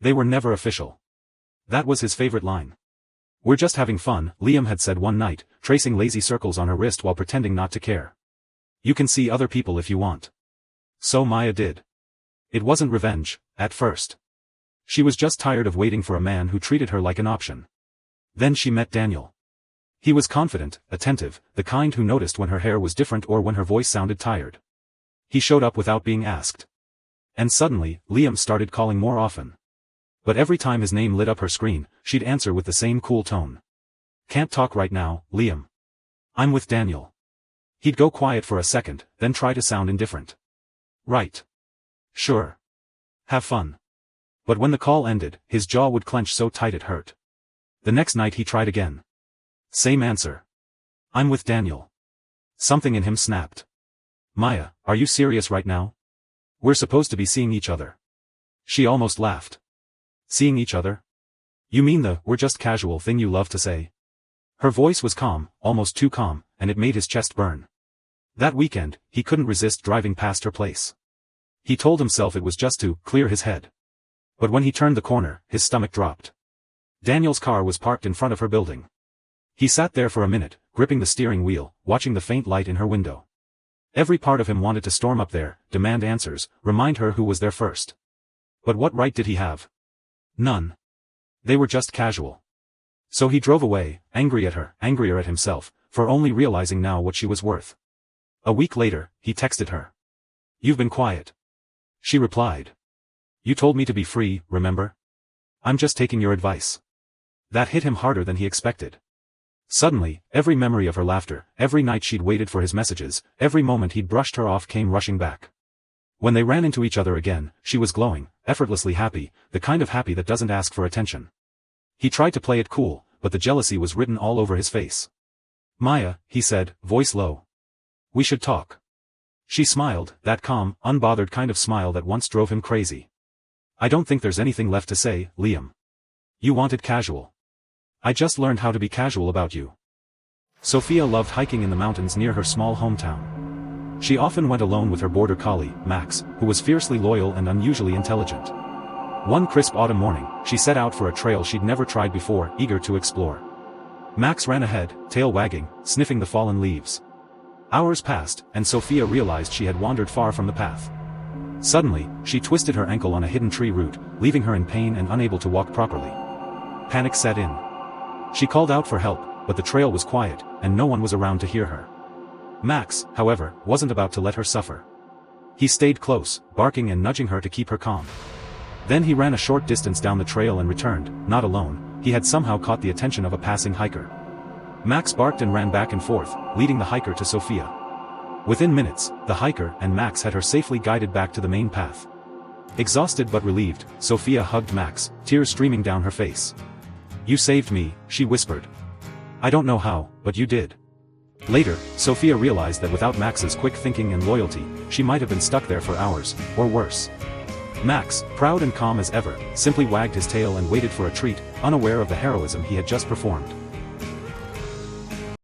They were never official. That was his favorite line. "We're just having fun," Liam had said one night, tracing lazy circles on her wrist while pretending not to care. "You can see other people if you want." So Maya did. It wasn't revenge, at first. She was just tired of waiting for a man who treated her like an option. Then she met Daniel. He was confident, attentive, the kind who noticed when her hair was different or when her voice sounded tired. He showed up without being asked. And suddenly, Liam started calling more often. But every time his name lit up her screen, she'd answer with the same cool tone. "Can't talk right now, Liam. I'm with Daniel." He'd go quiet for a second, then try to sound indifferent. "Right. Sure. Have fun." But when the call ended, his jaw would clench so tight it hurt. The next night he tried again. Same answer. "I'm with Daniel." Something in him snapped. "Maya, are you serious right now? We're supposed to be seeing each other." She almost laughed. "Seeing each other? You mean the 'we're just casual' thing you love to say?" Her voice was calm, almost too calm, and it made his chest burn. That weekend, he couldn't resist driving past her place. He told himself it was just to clear his head. But when he turned the corner, his stomach dropped. Daniel's car was parked in front of her building. He sat there for a minute, gripping the steering wheel, watching the faint light in her window. Every part of him wanted to storm up there, demand answers, remind her who was there first. But what right did he have? None. They were just casual. So he drove away, angry at her, angrier at himself, for only realizing now what she was worth. A week later, he texted her. "You've been quiet." She replied. "You told me to be free, remember? I'm just taking your advice." That hit him harder than he expected. Suddenly, every memory of her laughter, every night she'd waited for his messages, every moment he'd brushed her off came rushing back. When they ran into each other again, she was glowing, effortlessly happy, the kind of happy that doesn't ask for attention. He tried to play it cool, but the jealousy was written all over his face. "Maya," he said, voice low. "We should talk." She smiled, that calm, unbothered kind of smile that once drove him crazy. "I don't think there's anything left to say, Liam. You wanted casual. I just learned how to be casual about you." Sophia loved hiking in the mountains near her small hometown. She often went alone with her border collie, Max, who was fiercely loyal and unusually intelligent. One crisp autumn morning, she set out for a trail she'd never tried before, eager to explore. Max ran ahead, tail wagging, sniffing the fallen leaves. Hours passed, and Sophia realized she had wandered far from the path. Suddenly, she twisted her ankle on a hidden tree root, leaving her in pain and unable to walk properly. Panic set in. She called out for help, but the trail was quiet, and no one was around to hear her. Max, however, wasn't about to let her suffer. He stayed close, barking and nudging her to keep her calm. Then he ran a short distance down the trail and returned, not alone. He had somehow caught the attention of a passing hiker. Max barked and ran back and forth, leading the hiker to Sophia. Within minutes, the hiker and Max had her safely guided back to the main path. Exhausted but relieved, Sophia hugged Max, tears streaming down her face. "You saved me," she whispered. "I don't know how, but you did." Later, Sophia realized that without Max's quick thinking and loyalty, she might have been stuck there for hours, or worse. Max, proud and calm as ever, simply wagged his tail and waited for a treat, unaware of the heroism he had just performed.